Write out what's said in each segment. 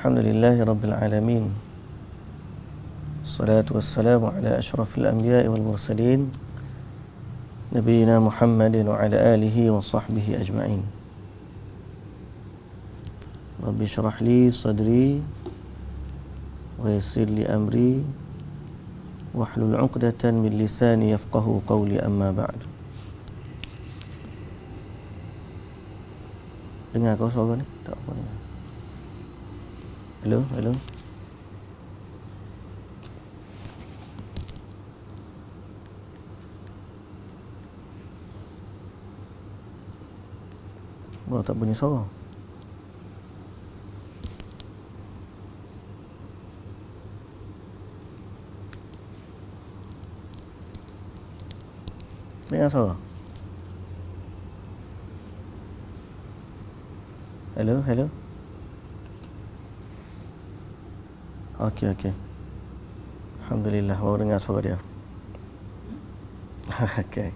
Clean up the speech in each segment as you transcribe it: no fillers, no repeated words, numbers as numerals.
Alhamdulillahi Rabbil Alamin. Assalatu wassalamu ala ashrafil anbiya'i wal mursalin, Nabiyyina Muhammadin wa ala alihi wa sahbihi ajma'in. Rabbi syrah li sadri wa yassir li amri wahlul 'uqdatan min lisani yafqahu qawli, amma ba'd. Dengar kau suara ni? Tak apa ni. Hello, hello. Wah, tak bunyi suara. Dengar suara. Hello, hello. Okey, okey. Alhamdulillah, baru dengar suara dia. Okey.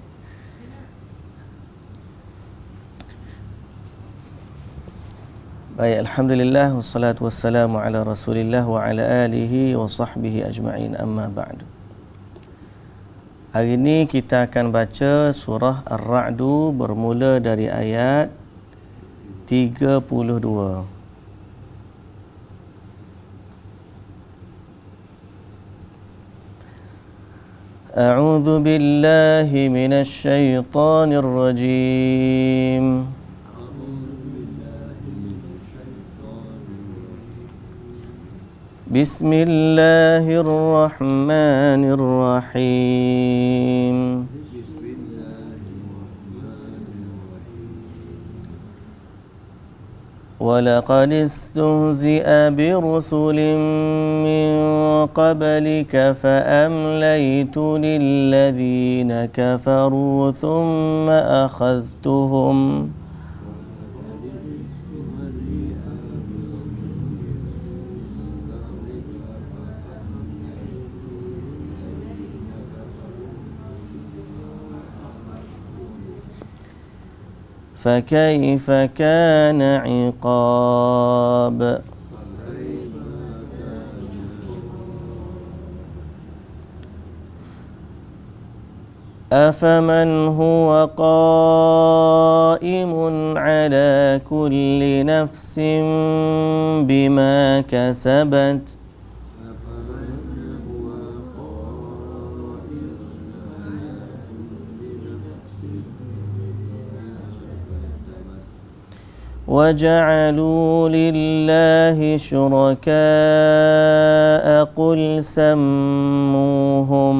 Baik, alhamdulillah wassalatu wassalamu ala Rasulillah wa ala alihi wa sahbihi ajma'in, amma ba'du. Hari ini kita akan baca surah Ar-Ra'du bermula dari ayat 32. A'udzu billahi minasy syaithanir rajim. Bismillahirrahmanirrahim. وَلَقَدِ اسْتُهْزِئَ بِرُسُلٍ مِّن قَبْلِكَ فَأَمْلَيْتُ لِلَّذِينَ كَفَرُوا ثُمَّ أَخَذْتُهُمْ فَكَيْفَ كَانَ عِقَابِ. أَفَمَنْ هُوَ قَائِمٌ عَلَى كُلِّ نَفْسٍ بِمَا كَسَبَتْ وَجَعَلُوا لِلَّهِ شُرَكَاءَ قُلْ سَمُّوهُمْ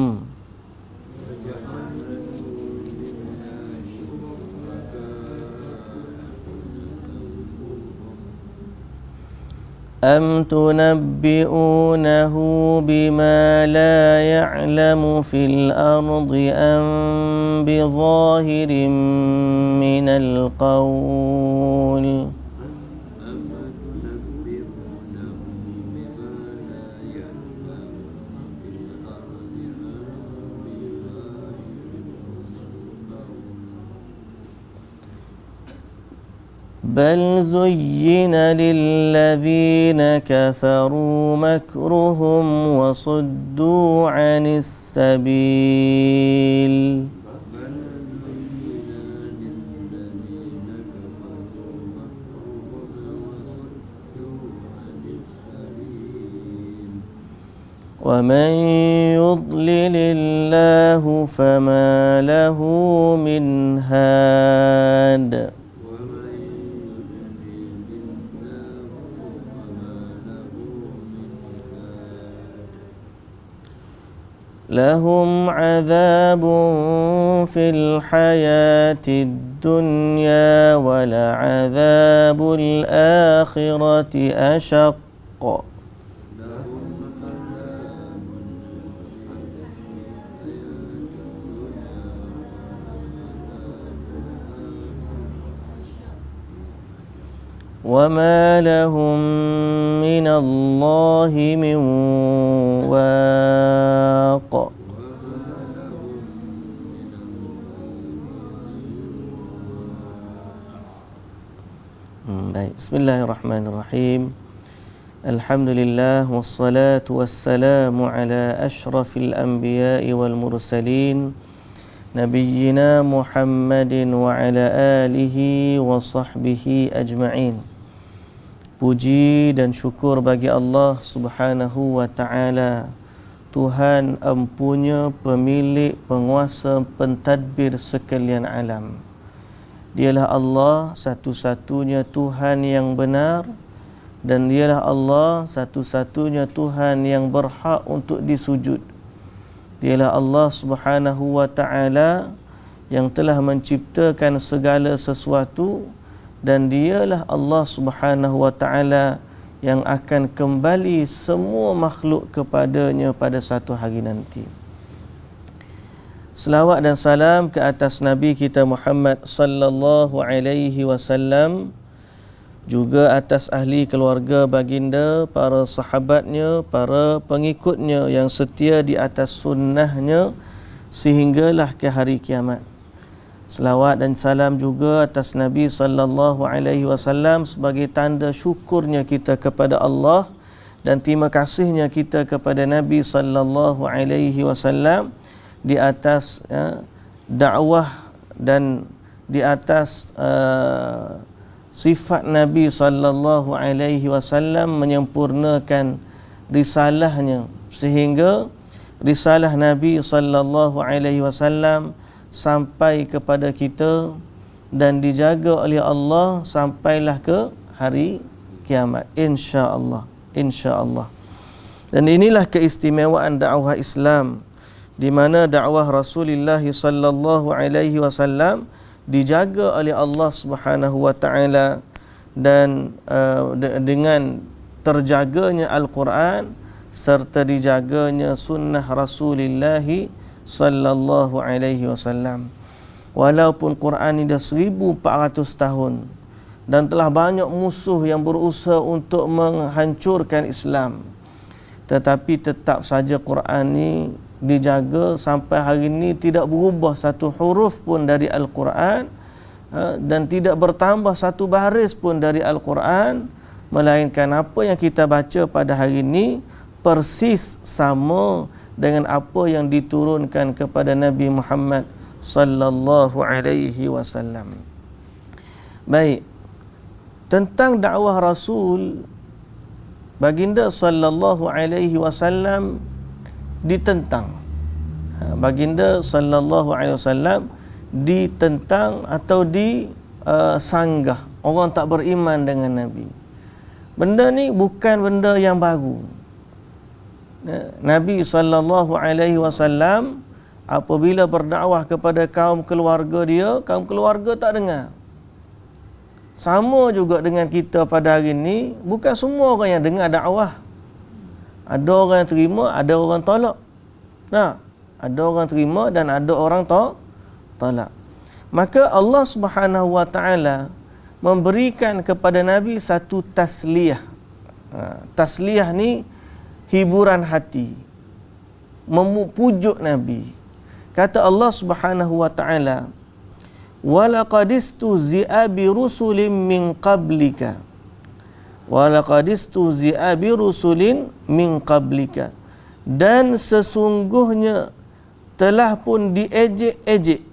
أَمْ تُنَبِّئُونَهُ بِمَا لَا يَعْلَمُ فِي الْأَرْضِ أَمْ بِظَاهِرٍ مِّنَ الْقَوْلِ بَلْ زُيِّنَ لِلَّذِينَ كَفَرُوا مَكْرُهُمْ وَصُدُّوا عَنِ السَّبِيلِ وَمَنْ يُضْلِلِ اللَّهُ فَمَا لَهُ مِنْ هَادٍ. لهم عذاب في الحياة الدنيا ولعذاب الآخرة أشق. وما لهم من الله من واق. Baik, bismillahirrahmanirrahim. Alhamdulillah wassalatu wassalamu ala ashrafil anbiya'i wal mursalin nabiyyina Muhammadin wa ala alihi wa sahbihi ajma'in. Puji dan syukur bagi Allah Subhanahu wa ta'ala, Tuhan empunya, pemilik, penguasa, pentadbir sekalian alam. Dialah Allah satu-satunya Tuhan yang benar, dan dialah Allah satu-satunya Tuhan yang berhak untuk disujud. Dialah Allah Subhanahu wa ta'ala yang telah menciptakan segala sesuatu, dan dialah Allah Subhanahu wa ta'ala yang akan kembali semua makhluk kepadanya pada satu hari nanti. Selawat dan salam ke atas Nabi kita Muhammad sallallahu alaihi wasallam, juga atas ahli keluarga baginda, para sahabatnya, para pengikutnya yang setia di atas sunnahnya sehinggalah ke hari kiamat. Selawat dan salam juga atas Nabi sallallahu alaihi wasallam sebagai tanda syukurnya kita kepada Allah dan terima kasihnya kita kepada Nabi sallallahu alaihi wasallam di atas dakwah dan di atas sifat Nabi sallallahu alaihi wasallam menyempurnakan risalahnya sehingga risalah Nabi sallallahu alaihi wasallam sampai kepada kita dan dijaga oleh Allah sampailah ke hari kiamat, insya-Allah, insya-Allah. Dan inilah keistimewaan dakwah Islam, di mana dakwah Rasulullah sallallahu alaihi wasallam dijaga oleh Allah Subhanahu wa taala dan dengan terjaganya Al-Quran serta dijaganya sunnah Rasulullah sallallahu alaihi wasallam. Walaupun Quran ini dah 1400 tahun dan telah banyak musuh yang berusaha untuk menghancurkan Islam, tetapi tetap saja Quran ini dijaga sampai hari ini, tidak berubah satu huruf pun dari Al-Quran dan tidak bertambah satu baris pun dari Al-Quran, melainkan apa yang kita baca pada hari ini persis sama dengan apa yang diturunkan kepada Nabi Muhammad sallallahu alaihi wasallam. Baik, tentang dakwah Rasul, baginda sallallahu alaihi wasallam ditentang. Baginda sallallahu alaihi wasallam ditentang atau disanggah orang tak beriman dengan Nabi. Benda ni bukan benda yang baru. Nabi sallallahu alaihi wasallam apabila berdakwah kepada kaum keluarga dia, kaum keluarga tak dengar. Sama juga dengan kita pada hari ini, bukan semua orang yang dengar dakwah. Ada orang yang terima, ada orang tolak. Nah, ada orang terima dan ada orang tolak. Maka Allah Subhanahu wa taala memberikan kepada Nabi satu tasliyah. Tasliyah ni hiburan hati, memujuk Nabi. Kata Allah Subhanahu wa taala, "Wa laqad istuzi'a bi rusulin min qablika." Walaqad istuzi'a bi rusulin min qablika, dan sesungguhnya telah pun diejek-ejek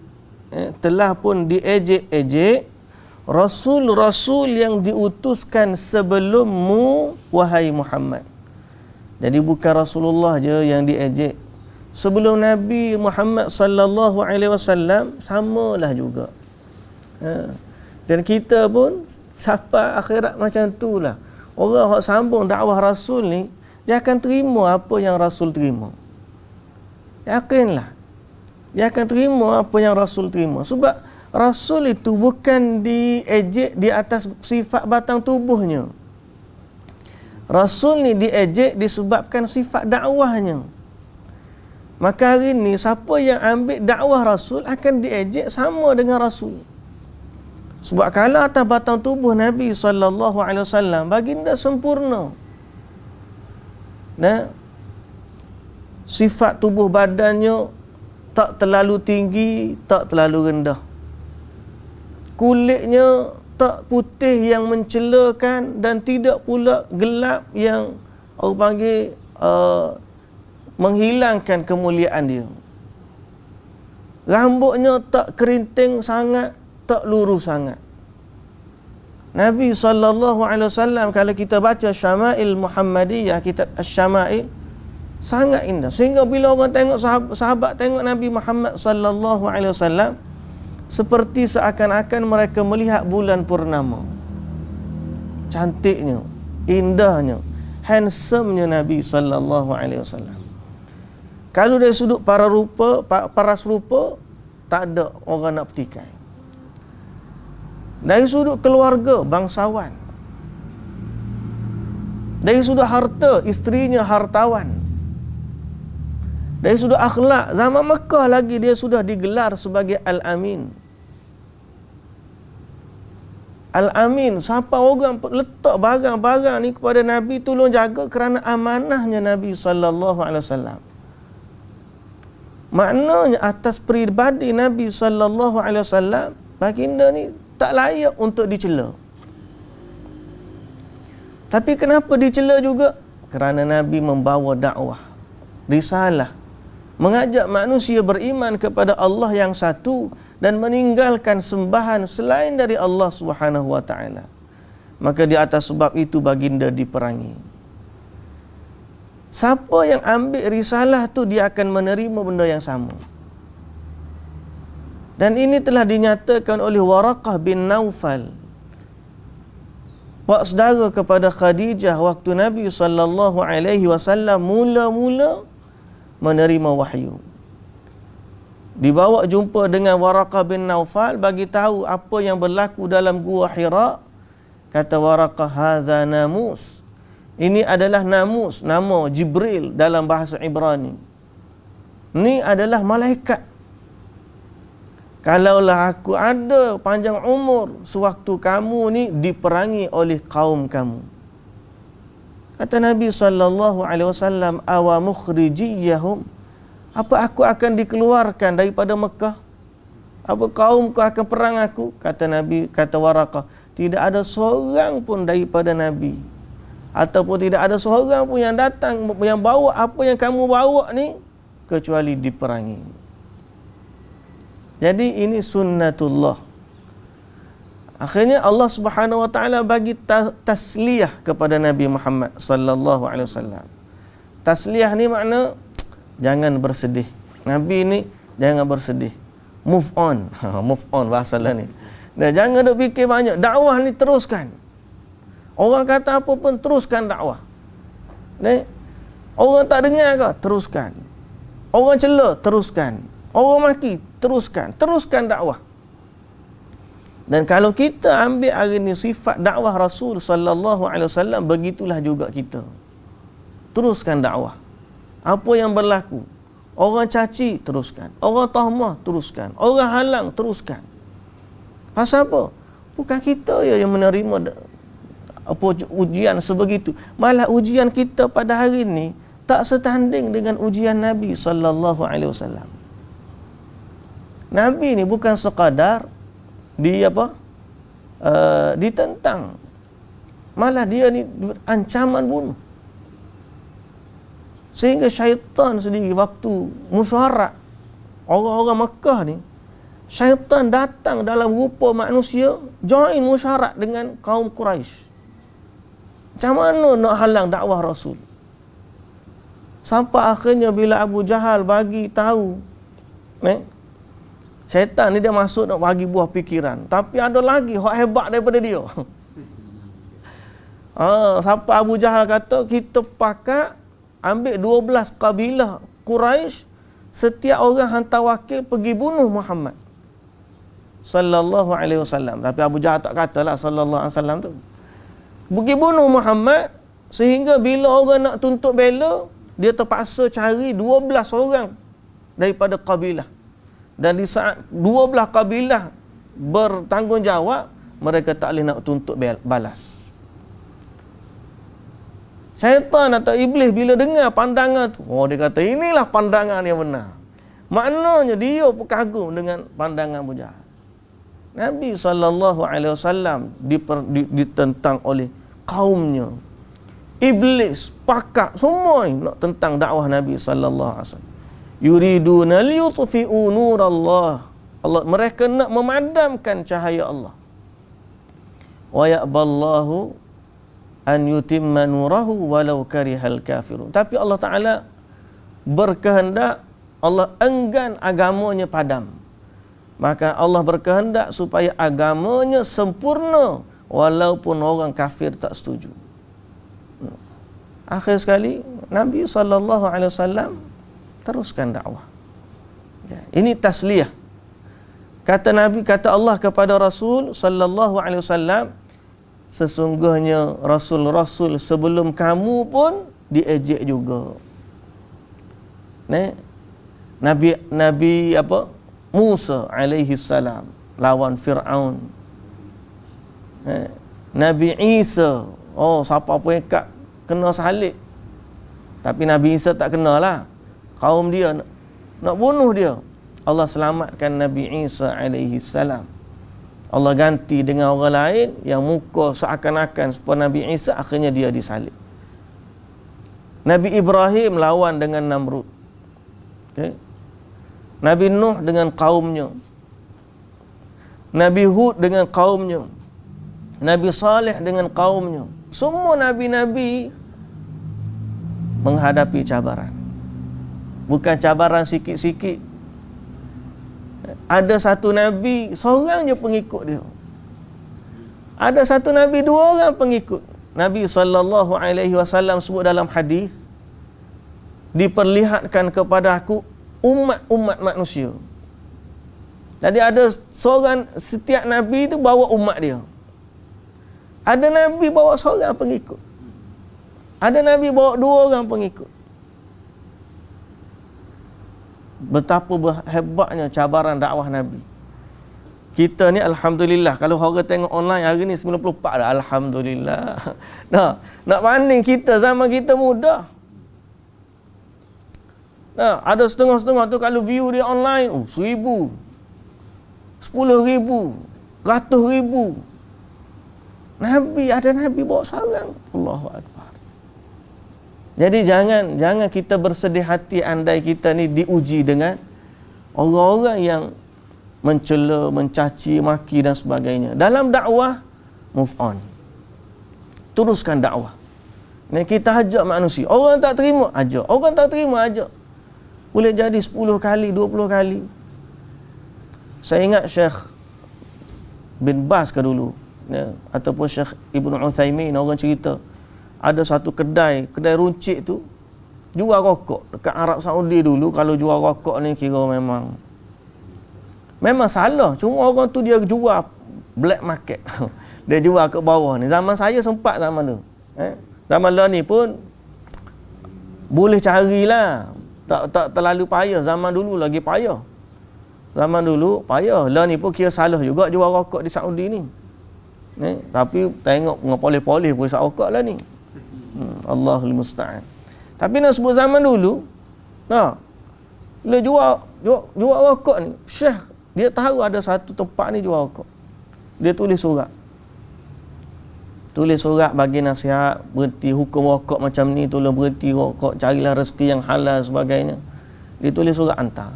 rasul-rasul yang diutuskan sebelummu wahai Muhammad. Jadi bukan Rasulullah je yang diejek. Sebelum Nabi Muhammad sallallahu alaihi wasallam samalah juga. Dan kita pun sampai akhirat macam itulah. Orang yang sambung dakwah Rasul ni, dia akan terima apa yang Rasul terima. Yakinlah. Dia akan terima apa yang Rasul terima. Sebab Rasul itu bukan diejek di atas sifat batang tubuhnya. Rasul ni diejek disebabkan sifat dakwahnya. Maka hari ni siapa yang ambil dakwah Rasul akan diejek sama dengan Rasul. Sebab kalau atas batang tubuh Nabi sallallahu alaihi wasallam baginda sempurna. Nah, sifat tubuh badannya tak terlalu tinggi, tak terlalu rendah. Kulitnya tak putih yang mencelakan dan tidak pula gelap yang orang panggil menghilangkan kemuliaan dia. Rambutnya tak kerinting sangat, tak lurus sangat. Nabi SAW, kalau kita baca Syama'il Muhammadiyah, kitab Asy-Syama'il, sangat indah. Sehingga bila orang tengok sahabat tengok Nabi Muhammad SAW, seperti seakan-akan mereka melihat bulan purnama. Cantiknya, indahnya, handsome-nya Nabi SAW. Kalau dari sudut paras rupa, tak ada orang nak petikai. Dari sudut keluarga, bangsawan. Dari sudut harta, isterinya hartawan. Dari sudut akhlak, zaman Mekah lagi dia sudah digelar sebagai Al-Amin. Al-Amin, siapa orang letak barang-barang ni kepada Nabi, tolong jaga kerana amanahnya Nabi SAW. Maknanya atas peribadi Nabi SAW, baginda ni tak layak untuk dicela. Tapi kenapa dicela juga? Kerana Nabi membawa dakwah, risalah, mengajak manusia beriman kepada Allah yang satu dan meninggalkan sembahan selain dari Allah Subhanahu wa taala. Maka di atas sebab itu baginda diperangi. Siapa yang ambil risalah tu, dia akan menerima benda yang sama. Dan ini telah dinyatakan oleh Waraqah bin Naufal, pak saudara kepada Khadijah waktu Nabi SAW mula-mula menerima wahyu. Dibawa jumpa dengan Waraqah bin Naufal, bagi tahu apa yang berlaku dalam gua Hira. Kata Waraqah, hadza namus. Ini adalah namus, nama Jibril dalam bahasa Ibrani. Ini adalah malaikat. Kalaulah aku ada panjang umur sewaktu kamu ni diperangi oleh kaum kamu. Kata Nabi SAW, awa mukhrijiyahum, apa aku akan dikeluarkan daripada Mekah? Apa kaumku akan perang aku? Kata Nabi, kata Waraqah, tidak ada seorang pun daripada Nabi, ataupun tidak ada seorang pun yang datang yang bawa apa yang kamu bawa ni, kecuali diperangi. Jadi ini sunnatullah. Akhirnya Allah Subhanahu wa taala bagi tasliyah kepada Nabi Muhammad sallallahu alaihi wasallam. Tasliyah ni makna jangan bersedih. Nabi ni jangan bersedih. Move on. Move on bahasa lah ni. Dan jangan duk fikir banyak. Dakwah ni teruskan. Orang kata apa pun teruskan dakwah. Ni orang tak dengar ke? Teruskan. Orang cela, teruskan. Orang maki, teruskan. Teruskan dakwah. Dan kalau kita ambil hari ni sifat dakwah Rasul sallallahu alaihi wasallam, begitulah juga kita. Teruskan dakwah. Apa yang berlaku? Orang caci, teruskan. Orang tahmah, teruskan. Orang halang, teruskan. Pasal apa? Bukan kita yang menerima ujian sebegitu. Malah ujian kita pada hari ni tak setanding dengan ujian Nabi sallallahu alaihi wasallam. Nabi ni bukan sekadar ditentang, malah dia ni ancaman bunuh. Sehingga syaitan sendiri waktu musyawarah orang-orang Mekah ni, syaitan datang dalam rupa manusia, join musyawarah dengan kaum Quraisy. Macam mana nak halang dakwah Rasul? Sampai akhirnya bila Abu Jahal bagi tahu, syaitan ni dia masuk nak bagi buah fikiran. Tapi ada lagi hak hebat daripada dia. Sampai Abu Jahal kata, kita pakat ambil 12 kabilah Quraisy, setiap orang hantar wakil pergi bunuh Muhammad sallallahu alaihi wasallam. Tapi Abu Jahal tak katalah sallallahu alaihi wasallam tu. Pergi bunuh Muhammad, sehingga bila orang nak tuntut bela, dia terpaksa cari 12 orang daripada kabilah. Dan di saat 12 kabilah bertanggungjawab, mereka tak boleh nak tuntut balas. Syaitan atau iblis bila dengar pandangan tu, dia kata inilah pandangan yang benar. Maknanya dia pun kagum dengan pandangan Abu Jahal. Nabi SAW ditentang oleh kaumnya. Iblis, pakak, semua ni nak tentang dakwah Nabi SAW. Yuriduna liyutfi'u nurallah. Allah, mereka nak memadamkan cahaya Allah. Wa ya'ballahu an yutimma nurahu walau karihal kafirun. Tapi Allah Ta'ala berkehendak, Allah enggan agamanya padam. Maka Allah berkehendak supaya agamanya sempurna walaupun orang kafir tak setuju. Akhir sekali Nabi SAW teruskan dakwah. Ini tasliyah. Kata Nabi, kata Allah kepada Rasul SAW, sesungguhnya Rasul-Rasul sebelum kamu pun diejek juga. Nabi Musa alaihi salam lawan Fir'aun. Nabi Isa, siapa pun ikat kena salib. Tapi Nabi Isa tak kenalah. Kaum dia nak bunuh dia. Allah selamatkan Nabi Isa alaihi salam. Allah ganti dengan orang lain yang muka seakan-akan supaya Nabi Isa, akhirnya dia disalib. Nabi Ibrahim lawan dengan Namrud. Okay. Nabi Nuh dengan kaumnya. Nabi Hud dengan kaumnya. Nabi Saleh dengan kaumnya. Semua nabi-nabi menghadapi cabaran. Bukan cabaran sikit-sikit. Ada satu nabi, seorang je pengikut dia. Ada satu nabi, 2 orang pengikut. Nabi SAW sebut dalam hadis, diperlihatkan kepada aku umat-umat manusia. Jadi ada seorang, setiap nabi itu bawa umat dia. Ada nabi bawa seorang pengikut. Ada nabi bawa 2 orang pengikut. Betapa hebatnya cabaran dakwah Nabi. Kita ni alhamdulillah, kalau orang tengok online hari ni 94 dah, alhamdulillah. Nak banding kita zaman kita muda. Ada setengah-setengah tu kalau view dia online 1,000, 10,000, 100,000. Ada Nabi bawa sarang. Allahu Akbar. Jadi jangan kita bersedih hati andai kita ni diuji dengan orang-orang yang mencela, mencaci, maki dan sebagainya. Dalam dakwah, move on. Teruskan dakwah. Kita ajak manusia. Orang tak terima, ajak. Orang tak terima, ajak. Boleh jadi 10 kali, 20 kali. Saya ingat Syekh bin Baz ke dulu, ataupun Syekh Ibn Uthaymin, orang cerita ada satu kedai runcit tu jual rokok dekat Arab Saudi dulu. Kalau jual rokok ni kira memang salah. Cuma orang tu dia jual black market. Dia jual ke bawah ni. Zaman saya sempat zaman tu. Zaman lah ni pun boleh carilah. Tak terlalu payah. Zaman dulu lagi payah. Zaman dulu payah. Lah ni pun kira salah juga jual rokok di Saudi ni. Tapi tengok ngepoleh-poleh pun isap rokok lah ni. Allahul musta'an. Tapi nak sebut zaman dulu, dia jual rokok ni, Syekh dia tahu ada satu tempat ni jual rokok. Dia tulis surat bagi nasihat, berhenti hukum rokok macam ni, tolong berhenti rokok, carilah rezeki yang halal sebagainya. Dia tulis surat hantar.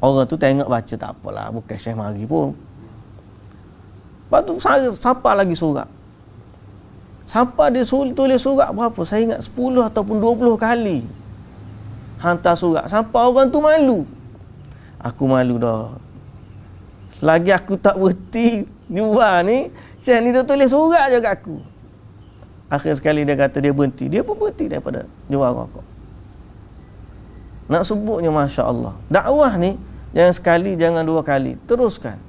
Orang tu tengok baca, tak apalah, bukan Syekh mari pun. Lepas tu siapa lagi surat? Siapa dia tulis surat berapa? Saya ingat 10 ataupun 20 kali hantar surat. Sampai orang tu malu. Aku malu dah. Selagi aku tak berhenti jual ni, Syekh ni dia tulis surat je kat aku. Akhir sekali dia kata dia berhenti. Dia pun berhenti daripada jual rokok. Nak sebutnya Masya Allah. Dakwah ni jangan sekali, jangan 2 kali. Teruskan.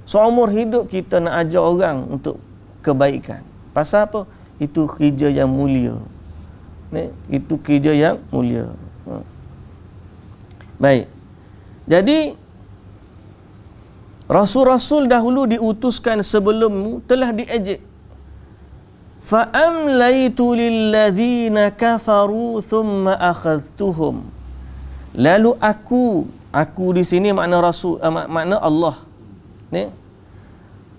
Seumur hidup kita nak ajar orang untuk kebaikan. Pasal apa? Itu kerja yang mulia. Itu kerja yang mulia. Baik. Jadi Rasul-Rasul dahulu diutuskan sebelummu telah diejek. Fa amlaitu lilladzina kafaru thumma akhadhtuhum. Lalu aku Aku di sini makna Rasul, makna Allah. Ni.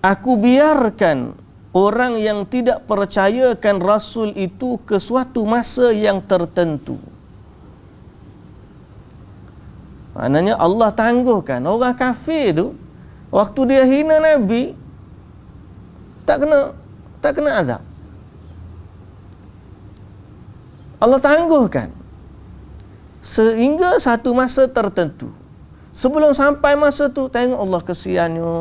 Aku biarkan orang yang tidak percayakan Rasul itu ke suatu masa yang tertentu. Maknanya Allah tangguhkan. Orang kafir tu, waktu dia hina Nabi, tak kena azab. Allah tangguhkan. Sehingga satu masa tertentu. Sebelum sampai masa tu, tengok Allah kesiannya.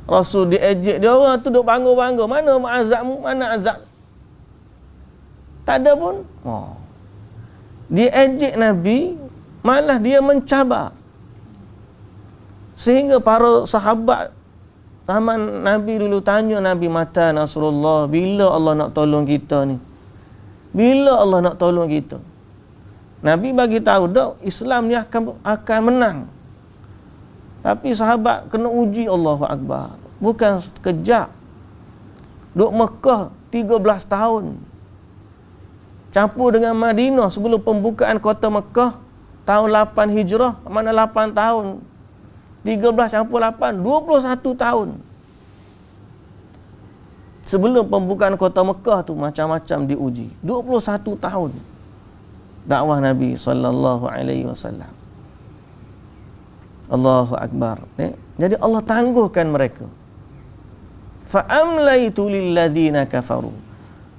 Rasul diejek dia, orang tu duk bangga-bangga. Mana azabmu? Mana azab? Tak ada pun. Dia ejek Nabi, malah dia mencabar. Sehingga para sahabat zaman Nabi dulu tanya Nabi, mata Nasrullah, bila Allah nak tolong kita ni? Bila Allah nak tolong kita? Nabi bagi tahu dah Islam ni akan menang. Tapi sahabat kena uji Allahu Akbar. Bukan sekejap. Duk Mekah 13 tahun. Campur dengan Madinah sebelum pembukaan kota Mekah tahun 8 Hijrah, mana 8 tahun. 13 campur 8, 21 tahun. Sebelum pembukaan kota Mekah tu macam-macam diuji. 21 tahun dakwah Nabi sallallahu alaihi wasallam. Allahu Akbar. Jadi Allah tangguhkan mereka. Fa amlaitu lil ladzina kafaru.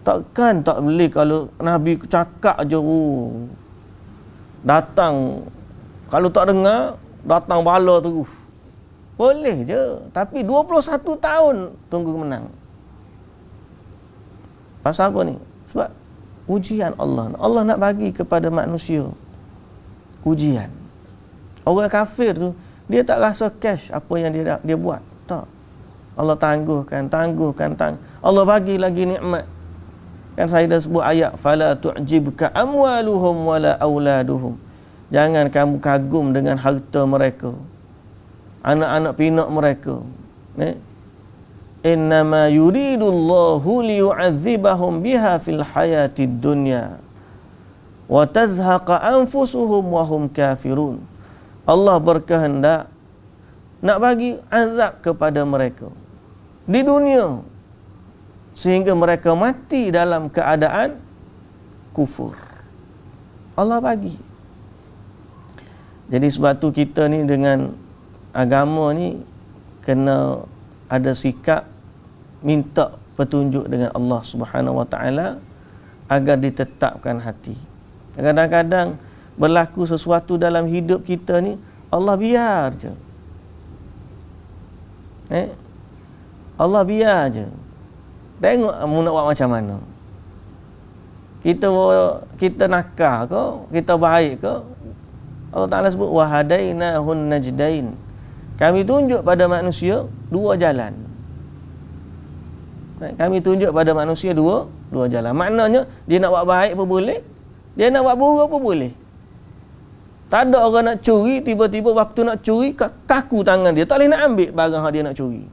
Takkan tak boleh kalau Nabi cakap je datang, kalau tak dengar datang bala terus. Boleh je, tapi 21 tahun tunggu menang. Pasal apa ni? Sebab ujian Allah. Allah nak bagi kepada manusia ujian. Orang kafir tu, dia tak rasa cash apa yang dia buat. Tak. Allah tangguhkan. Allah bagi lagi nikmat. Kan saya dah sebut ayat, fala tu'jibka amwaluhum wala auladuhum. Jangan kamu kagum dengan harta mereka, anak-anak pinak mereka. Innama yuridullahu liyu'adzibahum biha fil hayatid dunya wa tazhaqa anfusuhum wa hum kafirun. Allah berkehendak nak bagi azab kepada mereka di dunia sehingga mereka mati dalam keadaan kufur. Allah bagi. Jadi sebab tu kita ni dengan agama ni kena ada sikap minta petunjuk dengan Allah Subhanahu Wa Taala agar ditetapkan hati. Kadang-kadang berlaku sesuatu dalam hidup kita ni, Allah biar je. Allah biar je. Tengok mu nak buat macam mana. Kita nakal ke, kita baik ke? Allah Ta'ala sebut wahadainahun najdain. Kami tunjuk pada manusia dua jalan. Kami tunjuk pada manusia dua jalan. Maknanya dia nak buat baik pun boleh, dia nak buat buruk pun boleh. Tak ada orang nak curi, tiba-tiba waktu nak curi kaku tangan dia, tak boleh nak ambil barang yang dia nak curi.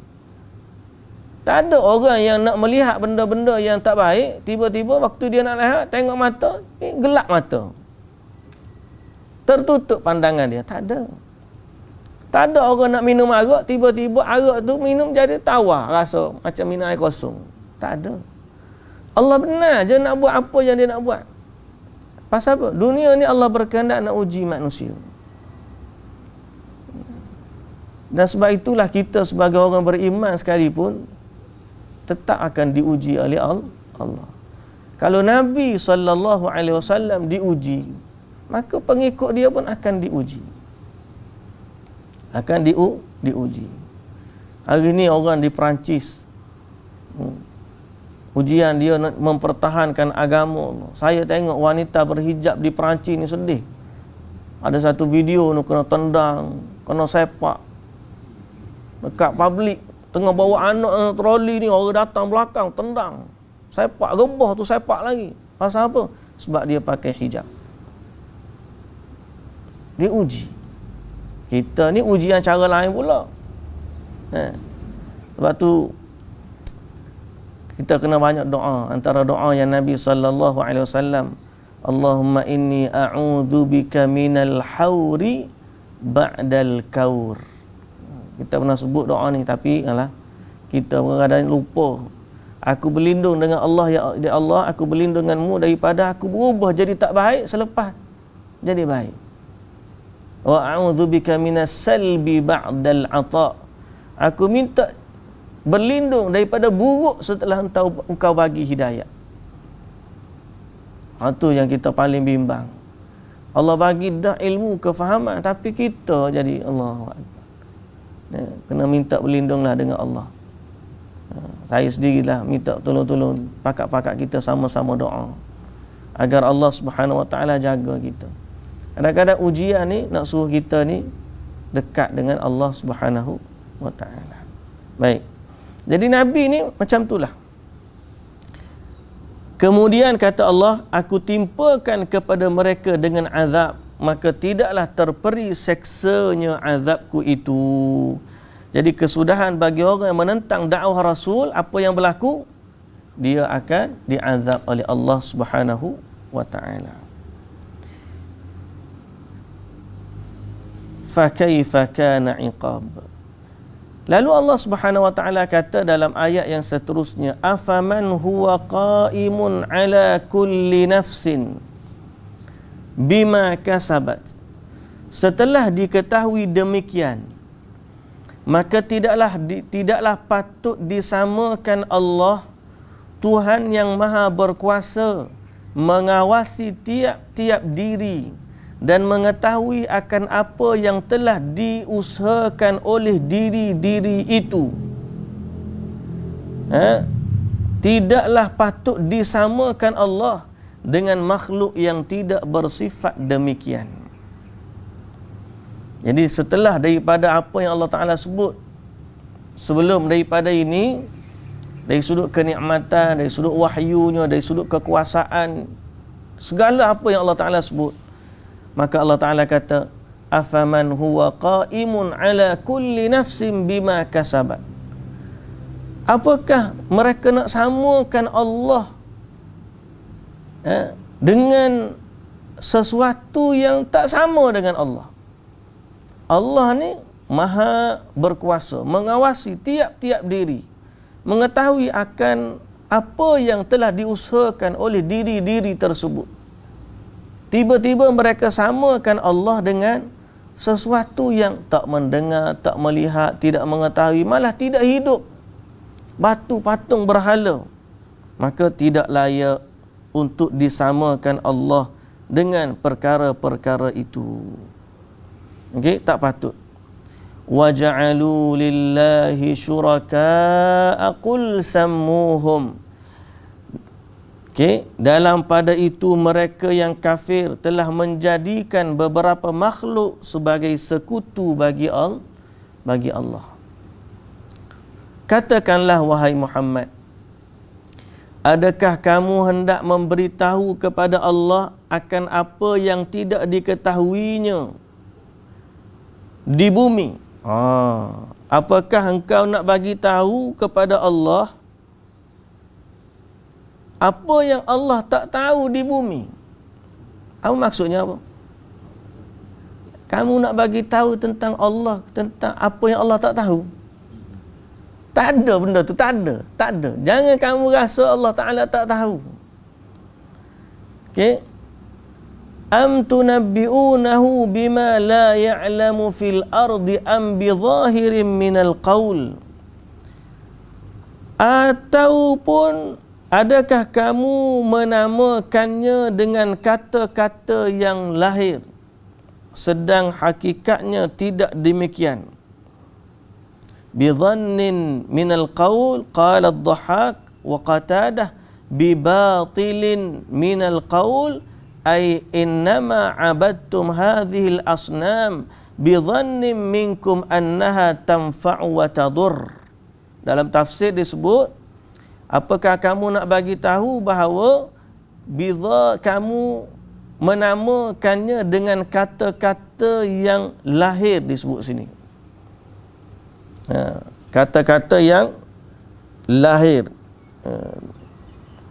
Tak ada orang yang nak melihat benda-benda yang tak baik, tiba-tiba waktu dia nak lihat, tengok mata, gelap mata, tertutup pandangan dia. Tak ada. Tak ada orang nak minum arak, tiba-tiba arak tu minum jadi tawar rasa, macam minum air kosong. Tak ada. Allah benar je nak buat apa yang dia nak buat. Pasal apa? Dunia ni Allah berkehendak nak uji manusia. Dan sebab itulah kita sebagai orang beriman sekalipun tetap akan diuji oleh Allah. Kalau Nabi SAW diuji, maka pengikut dia pun akan diuji. Akan diuji. Hari ni orang di Perancis, ujian dia nak mempertahankan agama Allah. Saya tengok wanita berhijab di Perancis ni sedih. Ada satu video ni kena tendang, kena sepak dekat publik, tengah bawa anak troli ni, orang datang belakang tendang, sepak, rebah tu sepak lagi. Pasal apa? Sebab dia pakai hijab. Dia uji. Kita ni ujian cara lain pula. Sebab tu kita kena banyak doa. Antara doa yang Nabi SAW, Allahumma inni a'udzubika minal hauri ba'dal kaur. Kita pernah sebut doa ni, tapi kita kadang lupa. Aku berlindung dengan Allah, ya Allah, aku berlindung denganmu daripada aku berubah jadi tak baik selepas jadi baik. Wa a'udzubika minas salbi ba'dal ata. Aku minta berlindung daripada buruk setelah engkau bagi hidayah. Itu yang kita paling bimbang. Allah bagi dah ilmu, kefahaman, tapi kita jadi Allah. Kena minta berlindunglah dengan Allah. Saya sendirilah minta tolong-tolong pakak-pakak kita sama-sama doa agar Allah Subhanahu Wa Taala jaga kita. Kadang-kadang ujian ni nak suruh kita ni dekat dengan Allah Subhanahu Wa Taala. Baik. Jadi Nabi ni macam itulah. Kemudian kata Allah, aku timpakan kepada mereka dengan azab, maka tidaklah terperi seksanya azabku itu. Jadi kesudahan bagi orang yang menentang dakwah Rasul, apa yang berlaku? Dia akan diazab oleh Allah Subhanahu Wa Taala. Fa kaifa kana iqab. Lalu Allah Subhanahu Wa Taala kata dalam ayat yang seterusnya, afaman huwa qaimun ala kulli nafsin bima kasabat. Setelah diketahui demikian, maka tidaklah patut disamakan Allah, Tuhan yang maha berkuasa, mengawasi tiap-tiap diri dan mengetahui akan apa yang telah diusahakan oleh diri-diri itu. Tidaklah patut disamakan Allah dengan makhluk yang tidak bersifat demikian. Jadi setelah daripada apa yang Allah Ta'ala sebut sebelum daripada ini, dari sudut kenikmatan, dari sudut wahyunya, dari sudut kekuasaan, segala apa yang Allah Ta'ala sebut, maka Allah Ta'ala kata, afaman huwa qaimun ala kulli nafsin bima kasabat. Apakah mereka nak samakan Allah dengan sesuatu yang tak sama dengan Allah? Allah ni maha berkuasa, mengawasi tiap-tiap diri, mengetahui akan apa yang telah diusahakan oleh diri-diri tersebut. Tiba-tiba mereka samakan Allah dengan sesuatu yang tak mendengar, tak melihat, tidak mengetahui, malah tidak hidup. Batu patung berhala. Maka tidak layak untuk disamakan Allah dengan perkara-perkara itu. Okey, tak patut. Wa ja'alu lillahi syuraka'a qul sammuhum. Okey, dalam pada itu mereka yang kafir telah menjadikan beberapa makhluk sebagai sekutu bagi Allah. Katakanlah wahai Muhammad, adakah kamu hendak memberitahu kepada Allah akan apa yang tidak diketahuinya di bumi? Apakah engkau nak bagi tahu kepada Allah apa yang Allah tak tahu di bumi? Apa maksudnya apa? Kamu nak bagi tahu tentang Allah, tentang apa yang Allah tak tahu? Tak ada benda tu, tak ada. Jangan kamu rasa Allah Ta'ala tak tahu. Okey? Am tunabbi'unahu bima la ya'lamu fil ardi am bi zahirin minal qaul. Ataupun adakah kamu menamakannya dengan kata-kata yang lahir, sedang hakikatnya tidak demikian? Bidhannin minal qaul, qala ad-Dhahhak wa Qatadah, bibatilin minal qaul, ay innama abadtum hadhil asnam bidhannin minkum annaha tanfa'u wa tadur. Dalam tafsir disebut, apakah kamu nak bagi tahu bahawa bila kamu menamakannya dengan kata-kata yang lahir, disebut sini. Kata-kata yang lahir.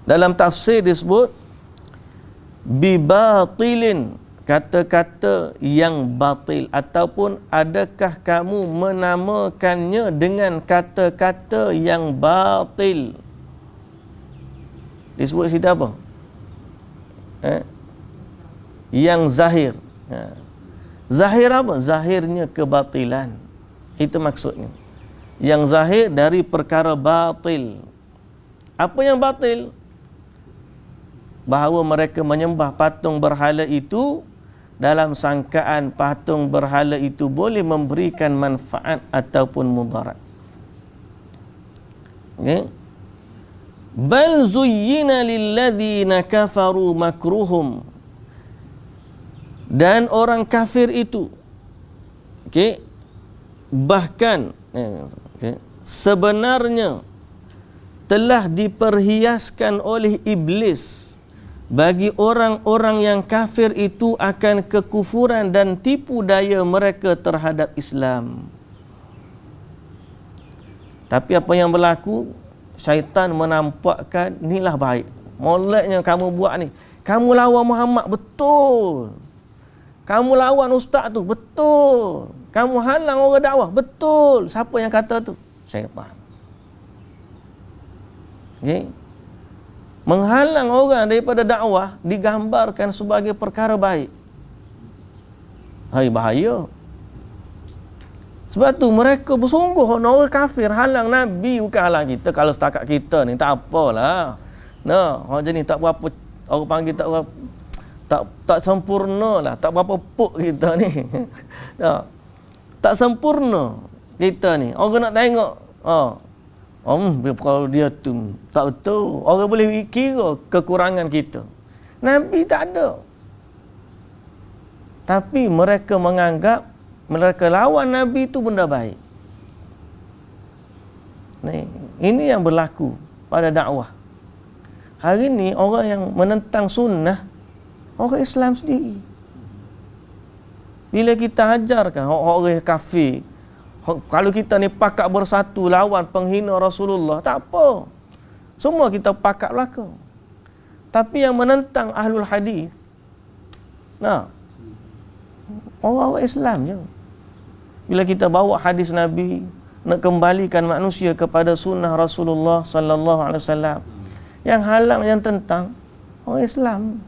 Dalam tafsir disebut bibatilin, kata-kata yang batil, ataupun adakah kamu menamakannya dengan kata-kata yang batil? Disebut situ apa? Yang zahir. Zahir apa? Zahirnya kebatilan. Itu maksudnya. Yang zahir dari perkara batil. Apa yang batil? Bahawa mereka menyembah patung berhala itu dalam sangkaan patung berhala itu boleh memberikan manfaat ataupun mudarat. Okay? Bal zuyyina lilladzina kafaru makruhum. Dan orang kafir itu, okay, bahkan sebenarnya telah diperhiaskan oleh iblis bagi orang-orang yang kafir itu akan kekufuran dan tipu daya mereka terhadap Islam. Tapi apa yang berlaku? Syaitan menampakkan inilah baik. Moleknya kamu buat ni. Kamu lawan Muhammad, betul. Kamu lawan ustaz tu, betul. Kamu halang orang dakwah, betul. Siapa yang kata tu? Syaitan. Okay? Menghalang orang daripada dakwah digambarkan sebagai perkara baik. Hai, bahaya. Sebab tu mereka bersungguh orang kafir halang Nabi, bukan halang kita. Kalau setakat kita ni tak apalah. Nah, orang jenis tak berapa, orang panggil tak berapa, tak sempurna lah, tak berapa puk kita ni. Nah, tak sempurna kita ni. Orang nak tengok, kalau dia tu tak betul, orang boleh kira kekurangan kita. Nabi tak ada. Tapi mereka menganggap, mereka lawan Nabi itu benda baik. Ini yang berlaku pada dakwah. Hari ni orang yang menentang sunnah, orang Islam sendiri. Bila kita ajarkan orang kafir, kalau kita ni pakat bersatu lawan penghina Rasulullah, tak apa. Semua kita pakat belakang. Tapi yang menentang ahlul hadis, orang-orang Islam je. Bila kita bawa hadis Nabi, nak kembalikan manusia kepada sunnah Rasulullah sallallahu alaihi wasallam, yang halang, yang tentang orang Islam.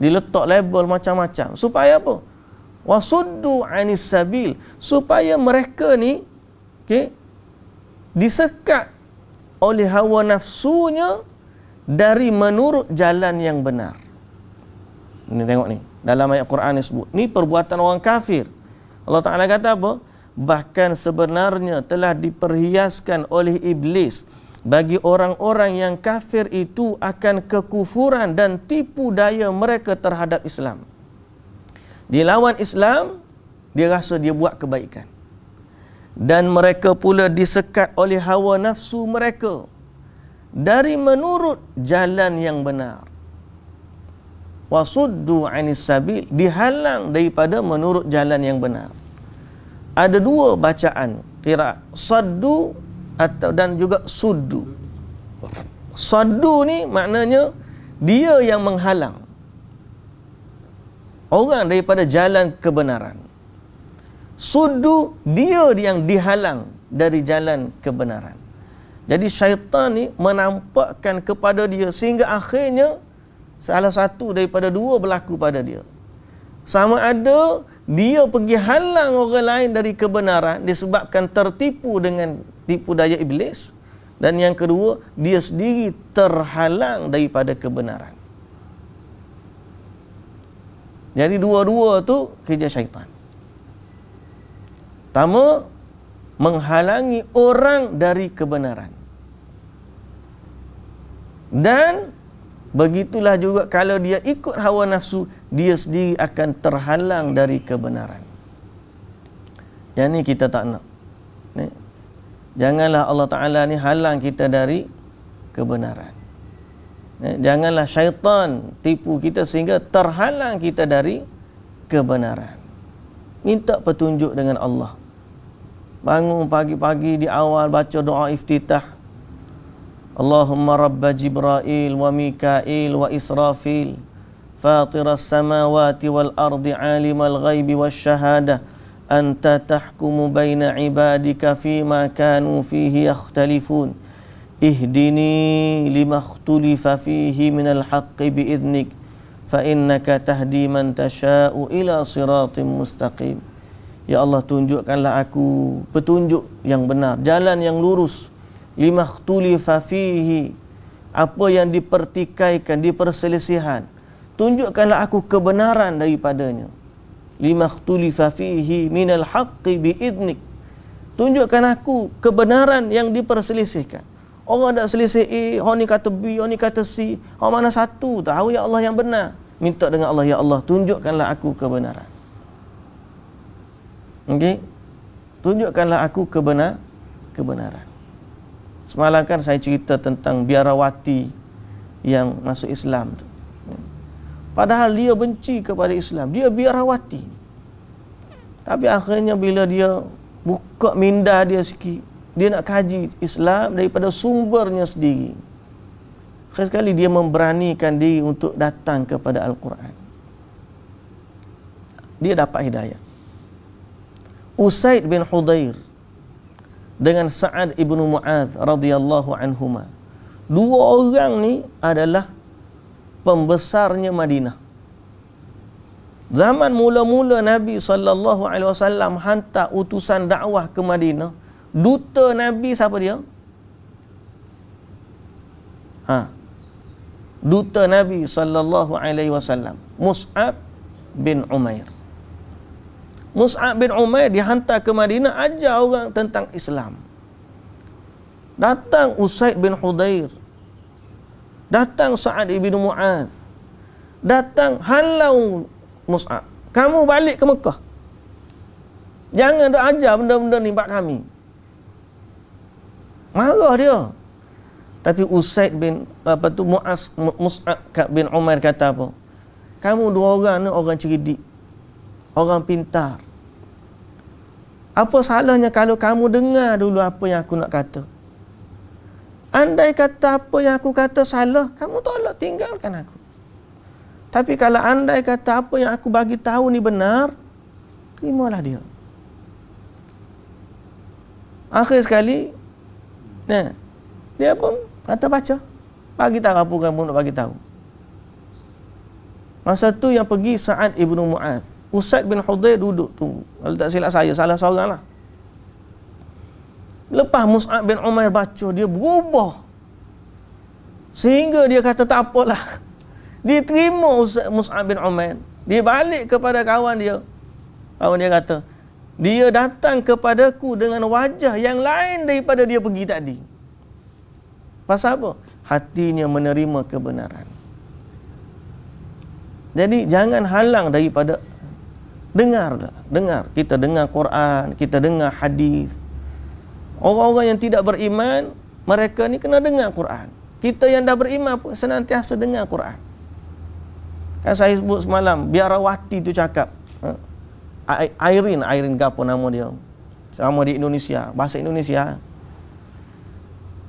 Diletak label macam-macam. Supaya apa? Wasuddu anis sabil. Supaya mereka ni disekat oleh hawa nafsunya dari menurut jalan yang benar. Ni tengok ni. Dalam ayat Quran ni sebut. Ni perbuatan orang kafir. Allah Ta'ala kata apa? Bahkan sebenarnya telah diperhiaskan oleh iblis bagi orang-orang yang kafir itu akan kekufuran dan tipu daya mereka terhadap Islam. Dia lawan Islam, dia rasa dia buat kebaikan. Dan mereka pula disekat oleh hawa nafsu mereka dari menurut jalan yang benar. Wasuddu anis sabil, dihalang daripada menurut jalan yang benar. Ada dua bacaan, qiraat saddu atau dan juga suddu. Saddu ni maknanya dia yang menghalang orang daripada jalan kebenaran. Suddu, dia yang dihalang dari jalan kebenaran. Jadi syaitan ni menampakkan kepada dia sehingga akhirnya salah satu daripada dua berlaku pada dia. Sama ada dia pergi halang orang lain dari kebenaran disebabkan tertipu dengan tipu daya iblis, dan yang kedua dia sendiri terhalang daripada kebenaran. Jadi dua-dua tu kerja syaitan. Pertama, menghalangi orang dari kebenaran. Dan begitulah juga kalau dia ikut hawa nafsu, dia sendiri akan terhalang dari kebenaran. Yang ni kita tak nak. Janganlah Allah Ta'ala ni halang kita dari kebenaran. Janganlah syaitan tipu kita sehingga terhalang kita dari kebenaran. Minta petunjuk dengan Allah. Bangun pagi-pagi di awal baca doa iftitah. Allahumma rabba Jibrail wa Mikail wa Israfil fatiras samawati wal ardi alimal ghaibi wasyahadah anta tahkumu baina ibadika fima kanu fihi yakhtalifun ihdini lima ikhtulifa fihi minal haqqi biidnik fa innaka tahdi man tasha'u ila siratim mustaqim. Ya Allah, tunjukkanlah aku petunjuk yang benar, jalan yang lurus. Lima ikhtulifa fihi, apa yang dipertikaikan, diperselisihan, tunjukkanlah aku kebenaran daripadanya. Lima ikhtulifa fihi minal haqqi biidnik, tunjukkan aku kebenaran yang diperselisihkan. Orang ada selisih A, orang ni kata B, orang ni kata C. Orang mana satu tahu ya Allah yang benar. Minta dengan Allah, ya Allah, tunjukkanlah aku kebenaran. Okey? Tunjukkanlah aku kebenaran. Semalam kan saya cerita tentang biarawati yang masuk Islam tu. Padahal dia benci kepada Islam, dia biarawati. Tapi akhirnya bila dia buka minda dia sikit, dia nak kaji Islam daripada sumbernya sendiri. Sekali dia memberanikan diri untuk datang kepada Al-Quran. Dia dapat hidayah. Usaid bin Hudayr dengan Sa'ad ibn Mu'adh radhiyallahu anhuma. Dua orang ni adalah pembesarnya Madinah. Zaman mula-mula Nabi SAW hantar utusan dakwah ke Madinah, duta Nabi siapa dia? Duta Nabi SAW, Mus'ab bin Umair. Mus'ab bin Umair dihantar ke Madinah ajar orang tentang Islam. Datang Usaid bin Hudayr, datang Sa'ad ibn Mu'adh, datang halau Mus'ab, kamu balik ke Mekah, jangan dah ajar benda-benda ni bak kami. Marah dia. Tapi Usaid bin Mus'ab bin Umair kata apa? Kamu dua orang ni orang cerdik, orang pintar. Apa salahnya kalau kamu dengar dulu apa yang aku nak kata? Andai kata apa yang aku kata salah, kamu tolak, tinggalkan aku. Tapi kalau andai kata apa yang aku bagi tahu ni benar, terimalah dia. Akhir sekali, dia pun kata baca, bagi tahu apa kamu nak bagi tahu. Masa tu yang pergi Sa'ad ibn Mu'adh. Usaid bin Hudayr duduk tunggu. Kalau tak silap saya, salah seorang lah. Lepas Mus'ab bin Umair baca, dia berubah. Sehingga dia kata tak apalah. Dia terima Mus'ab bin Umair. Dia balik kepada kawan dia. Kawan dia kata, dia datang kepadaku dengan wajah yang lain daripada dia pergi tadi. Pasal apa? Hatinya menerima kebenaran. Jadi jangan halang daripada dengar. Kita dengar Quran, kita dengar hadis. Orang-orang yang tidak beriman, mereka ni kena dengar Quran. Kita yang dah beriman pun senantiasa dengar Quran. Kan saya sebut semalam, biarawati tu cakap, Irene gapo nama dia, sama di Indonesia, bahasa Indonesia.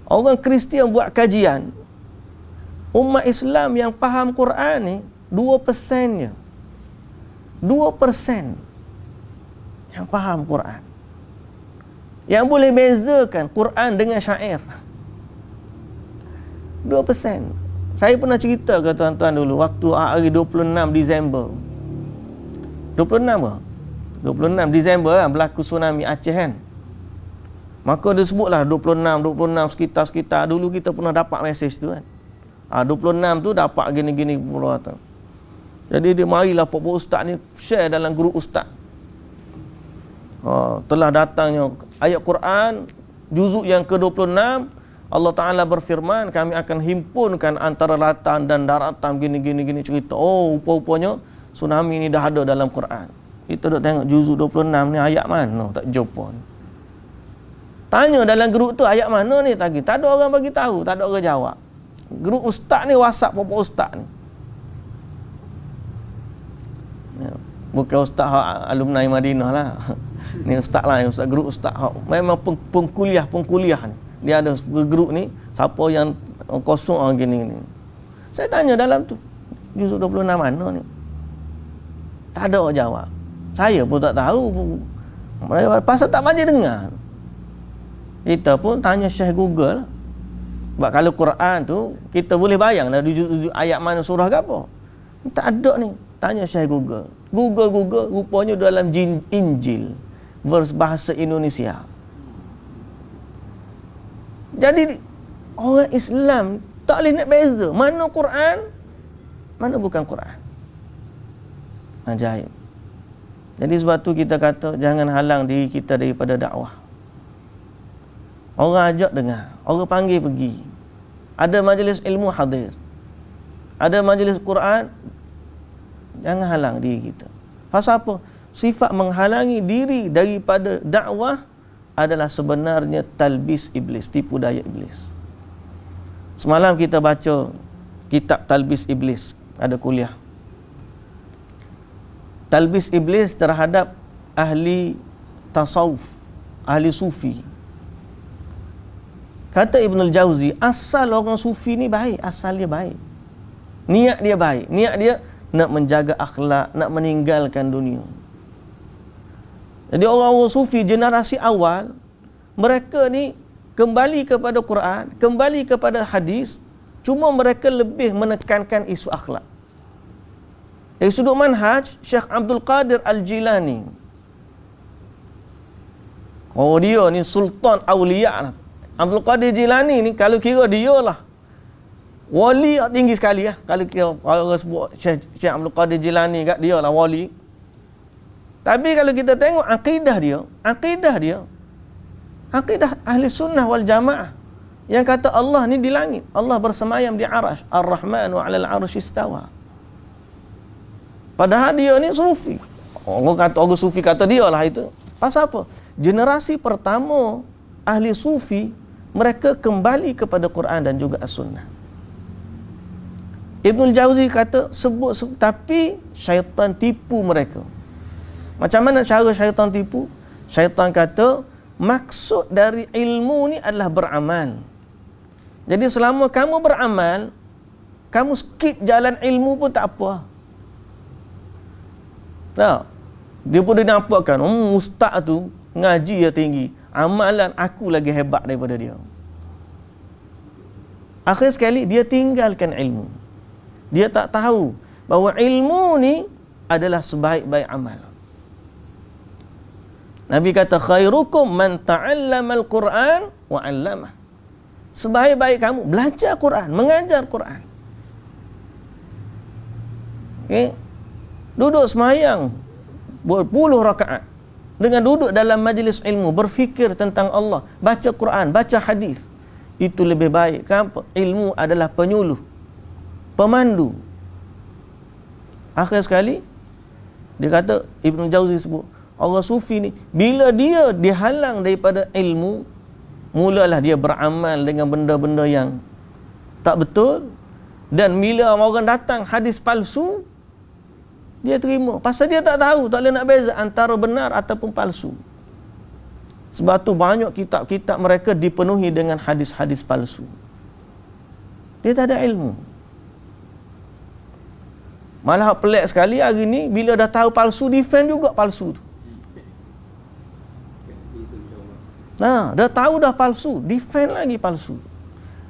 Orang Kristian buat kajian, umat Islam yang faham Quran ni 2%-nya. 2% yang faham Quran, yang boleh bezakan Quran dengan syair. 2%. Saya pernah cerita ke tuan-tuan dulu, waktu hari 26 Disember 26 Disember kan, berlaku tsunami Aceh kan. Maka dia sebutlah 26 sekitar dulu kita pernah dapat mesej tu kan. 26 tu dapat gini-gini pula tu. Jadi dia marilah pokok ustaz ni share dalam grup ustaz. Telah datangnya ayat Quran juzuk yang ke-26, Allah Ta'ala berfirman, kami akan himpunkan antara lautan dan daratan gini cerita. Rupa-rupanya tsunami ni dah ada dalam Quran. Kita duk tengok juzuk 26 ni ayat mana tak jumpa ni. Tanya dalam grup tu ayat mana ni tadi. Tak ada orang bagi tahu, tak ada orang jawab. Grup ustaz ni WhatsApp pokok ustaz ni. Bukan ustaz alumni Madinah lah. Ni ustaz lah, ustaz grup ustaz. Memang pengkuliah ni. Dia ada grup ni, siapa yang kosong gini. Saya tanya dalam tu, juzuk 26 mana ni? Tak ada orang jawab. Saya pun tak tahu. Pasal tak banyak dengar. Kita pun tanya Syekh Google lah. Sebab kalau Quran tu kita boleh bayang dah ayat mana surah ke apa. Tak ada ni. Tanya Syekh Google. Google rupanya dalam Injil vers bahasa Indonesia. Jadi orang Islam tak boleh nak beza mana Quran, mana bukan Quran. Ajaib. Jadi sebab tu kita kata jangan halang diri kita daripada dakwah. Orang ajak dengar, orang panggil pergi. Ada majlis ilmu hadir. Ada majlis Quran, jangan halang diri kita. Pasal apa? Sifat menghalangi diri daripada dakwah adalah sebenarnya talbis iblis, tipu daya iblis. Semalam kita baca kitab Talbis Iblis, ada kuliah. Talbis iblis terhadap ahli tasawuf, ahli sufi. Kata Ibnul Jauzi, asal orang sufi ni baik, asal dia baik. Niat dia baik, niat dia nak menjaga akhlak, nak meninggalkan dunia. Jadi orang-orang sufi generasi awal, mereka ni kembali kepada Quran, kembali kepada hadis, cuma mereka lebih menekankan isu akhlak. Dari sudut manhaj, Syekh Abdul Qadir Al-Jilani, oh dia ni sultan awliya lah. Abdul Qadir Jilani ni kalau kira dia lah wali tinggi sekali lah. Kalau orang sebut Syekh Abdul Qadir Jilani kat dia lah wali. Tapi kalau kita tengok akidah dia akidah ahli sunnah wal jamaah yang kata Allah ni di langit, Allah bersemayam di arash, Ar-Rahmanu 'alal 'arsy istawa. Padahal dia ni sufi. Orang sufi kata dia lah itu. Pasal apa? Generasi pertama ahli sufi, mereka kembali kepada Quran dan juga As-Sunnah. Ibnul Jauzi kata tapi syaitan tipu mereka. Macam mana cara syaitan tipu? Syaitan kata maksud dari ilmu ni adalah beramal. Jadi selama kamu beramal, kamu skip jalan ilmu pun tak apa. Tak. Dia pun dia nampakkan, ustaz tu ngaji dia tinggi, amalan aku lagi hebat daripada dia. Akhir sekali dia tinggalkan ilmu. Dia tak tahu bahawa ilmu ni adalah sebaik-baik amal. Nabi kata khairukum man ta'allama al-Quran wa 'allamah. Sebaik-baik kamu belajar Quran, mengajar Quran. Okay? Duduk semayang berpuluh rakaat dengan duduk dalam majlis ilmu, berfikir tentang Allah, baca Quran, baca hadis, itu lebih baik. Kenapa? Ilmu adalah penyuluh, pemandu. Akhir sekali dia kata, Ibn Jauzi sebut, orang sufi ni bila dia dihalang daripada ilmu, mulalah dia beramal dengan benda-benda yang tak betul. Dan bila orang datang hadis palsu, dia terima. Pasal dia tak tahu, tak boleh nak beza antara benar ataupun palsu. Sebab tu banyak kitab-kitab mereka dipenuhi dengan hadis-hadis palsu. Dia tak ada ilmu. Malah pelik sekali hari ni, bila dah tahu palsu, defend juga palsu tu. Nah, dah tahu dah palsu, defend lagi palsu.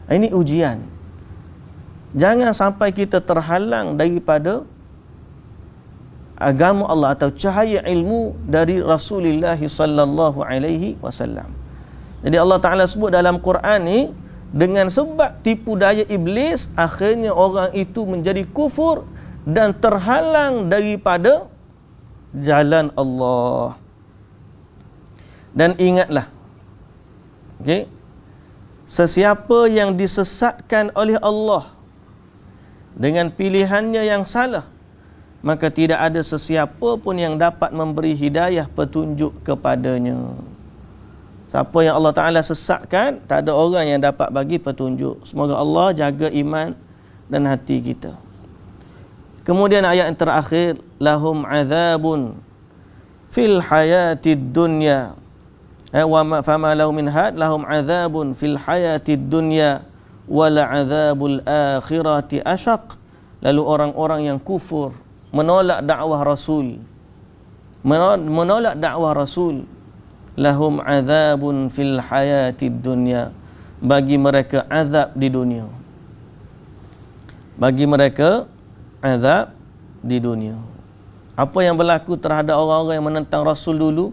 Ini ujian. Jangan sampai kita terhalang daripada agama Allah atau cahaya ilmu dari Rasulullah sallallahu alaihi wasallam. Jadi Allah Taala sebut dalam Quran ni, dengan sebab tipu daya iblis, akhirnya orang itu menjadi kufur dan terhalang daripada jalan Allah. Dan ingatlah, okey, sesiapa yang disesatkan oleh Allah dengan pilihannya yang salah, maka tidak ada sesiapa pun yang dapat memberi hidayah petunjuk kepadanya. Siapa yang Allah Ta'ala sesatkan, tak ada orang yang dapat bagi petunjuk. Semoga Allah jaga iman dan hati kita. Kemudian ayat yang terakhir, lahum azabun fil hayatid dunya wa fama lahum min had, lahum azabun fil hayatid dunya wal azabul akhirati asyaq lalu orang-orang yang kufur, menolak dakwah Rasul, menolak dakwah Rasul, lahum azabun fil hayatid dunya, bagi mereka azab di dunia. Bagi mereka azab di dunia. Apa yang berlaku terhadap orang-orang yang menentang Rasul dulu?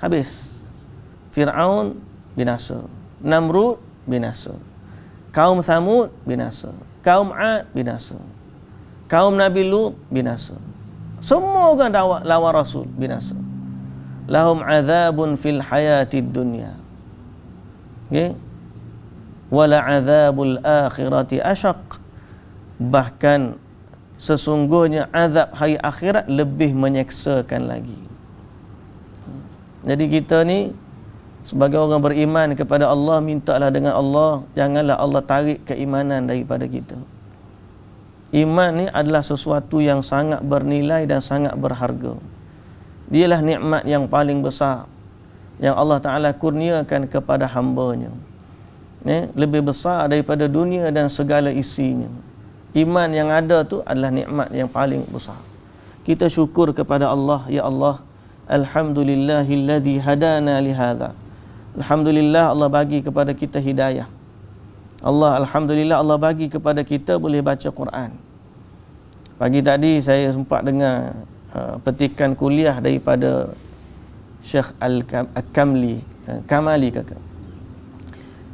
Habis. Fir'aun binasa, Namrud binasa, kaum Thamud binasa, kaum Ad binasa, kaum Nabi Lut binasa. Semua orang lawan Rasul binasa. Lahum azabun fil hayatid dunya. Okay? Wala azabul akhirati asyaq. Bahkan sesungguhnya azab hari akhirat lebih menyeksakan lagi. Jadi kita ni sebagai orang beriman kepada Allah, mintalah dengan Allah, janganlah Allah tarik keimanan daripada kita. Iman ni adalah sesuatu yang sangat bernilai dan sangat berharga. Dialah nikmat yang paling besar yang Allah Ta'ala kurniakan kepada hamba-Nya. Lebih besar daripada dunia dan segala isinya. Iman yang ada tu adalah nikmat yang paling besar. Kita syukur kepada Allah, ya Allah, alhamdulillahilladzi hadana lihadza. Alhamdulillah Allah bagi kepada kita hidayah. Alhamdulillah Allah bagi kepada kita boleh baca Quran. Pagi tadi saya sempat dengar petikan kuliah daripada Syekh Al-Kamali kakak.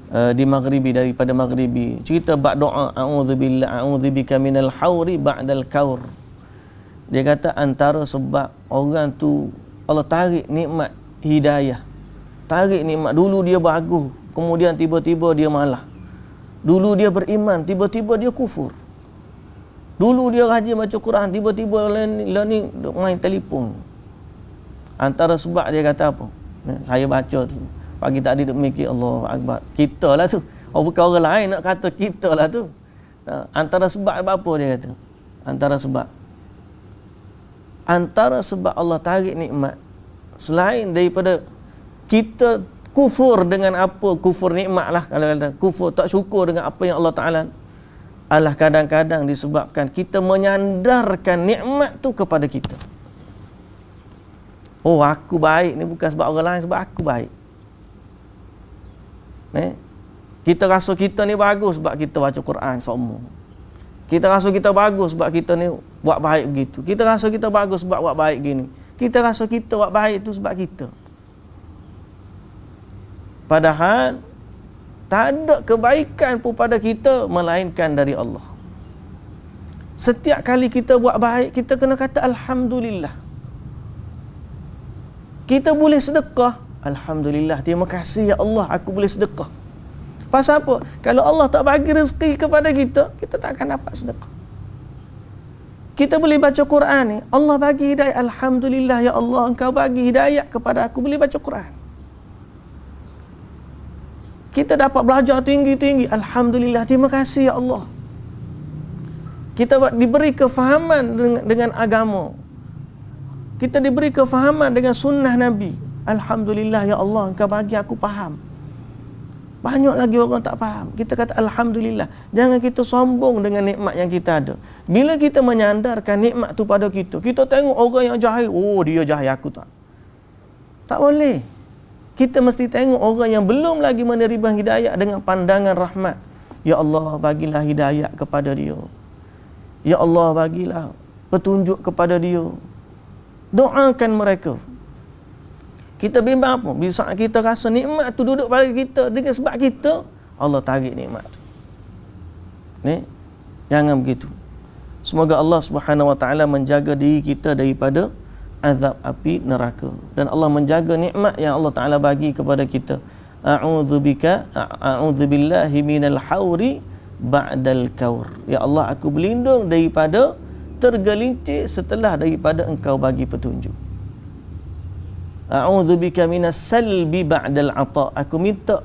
Di Maghribi, daripada Maghribi, cerita bab doa a'udzubika minal hauri ba'dal kaur. Dia kata antara sebab orang tu Allah tarik nikmat hidayah, tarik nikmat. Dulu dia bagus, kemudian tiba-tiba dia malah. Dulu dia beriman, tiba-tiba dia kufur. Dulu dia rajin baca Quran, tiba-tiba ni main telefon. Antara sebab dia kata apa? Saya baca tu pagi tadi duk mikir, Allah Akbar, kita lah tu. Bukan orang lain nak kata kita lah tu. Antara sebab apa dia kata? Antara sebab Allah tarik nikmat, selain daripada kita kufur dengan apa, kufur nikmat lah, kalau kata kufur, tak syukur dengan apa yang Allah Ta'ala, adalah kadang-kadang disebabkan kita menyandarkan nikmat tu kepada kita. Oh, aku baik ni bukan sebab orang lain, sebab aku baik. Kita rasa kita ni bagus sebab kita baca Quran semua. Kita rasa kita bagus sebab kita ni buat baik begitu. Kita rasa kita bagus sebab buat baik gini. Kita rasa kita buat baik tu sebab kita. Padahal tak ada kebaikan pun pada kita melainkan dari Allah. Setiap kali kita buat baik, kita kena kata alhamdulillah. Kita boleh sedekah, alhamdulillah, terima kasih ya Allah aku boleh sedekah. Pasal apa? Kalau Allah tak bagi rezeki kepada kita, kita tak akan dapat sedekah. Kita boleh baca Quran ni, Allah bagi hidayah, alhamdulillah ya Allah engkau bagi hidayah kepada aku boleh baca Quran. Kita dapat belajar tinggi-tinggi, alhamdulillah, terima kasih ya Allah. Kita diberi kefahaman dengan agama. Kita diberi kefahaman dengan sunnah Nabi. Alhamdulillah ya Allah engkau bagi aku faham. Banyak lagi orang tak faham. Kita kata alhamdulillah. Jangan kita sombong dengan nikmat yang kita ada. Bila kita menyandarkan nikmat tu pada kita, kita tengok orang yang jahil, oh dia jahil, aku tak. Tak boleh. Kita mesti tengok orang yang belum lagi menerima hidayah dengan pandangan rahmat. Ya Allah bagilah hidayah kepada dia. Ya Allah bagilah petunjuk kepada dia. Doakan mereka. Kita bimbang apa? Bila kita rasa nikmat tu duduk pada kita, dengan sebab kita, Allah tarik nikmat tu. Ni, jangan begitu. Semoga Allah Subhanahu Wa Taala menjaga diri kita daripada azab api neraka, dan Allah menjaga nikmat yang Allah Taala bagi kepada kita. A'udzubillahi minal hauri ba'dal kaur. Ya Allah, aku berlindung daripada tergelincir setelah daripada engkau bagi petunjuk. A'udzubika minas salbi ba'dal ata. Aku minta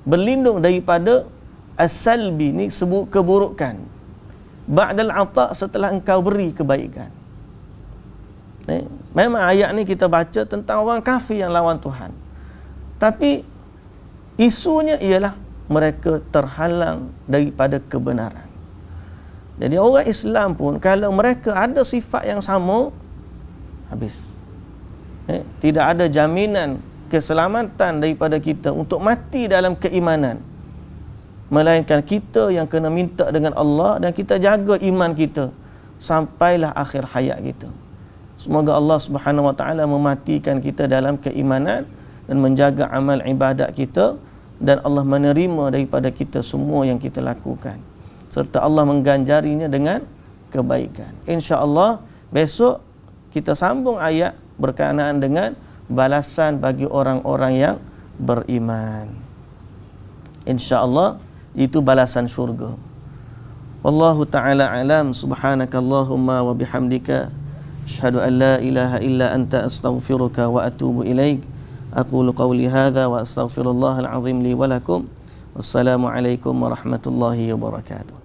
berlindung daripada as-salbi, ni sebut keburukan, ba'dal ata, setelah engkau beri kebaikan. Memang ayat ni kita baca tentang orang kafir yang lawan Tuhan, tapi isunya ialah mereka terhalang daripada kebenaran. Jadi orang Islam pun kalau mereka ada sifat yang sama, habis. Tidak ada jaminan keselamatan daripada kita untuk mati dalam keimanan, melainkan kita yang kena minta dengan Allah dan kita jaga iman kita sampailah akhir hayat kita. Semoga Allah Subhanahu Wa Taala mematikan kita dalam keimanan dan menjaga amal ibadat kita, dan Allah menerima daripada kita semua yang kita lakukan, serta Allah mengganjarinya dengan kebaikan. Insya-Allah besok kita sambung ayat berkenaan dengan balasan bagi orang-orang yang beriman. Insya-Allah itu balasan syurga. Wallahu ta'ala alam. Subhanakallahumma wa bihamdika asyhadu an la ilaha illa anta astaghfiruka wa atubu ilaik. Aqulu qawli hadza wa astaghfirullahal azim li wa lakum. Wassalamu alaikum warahmatullahi wabarakatuh.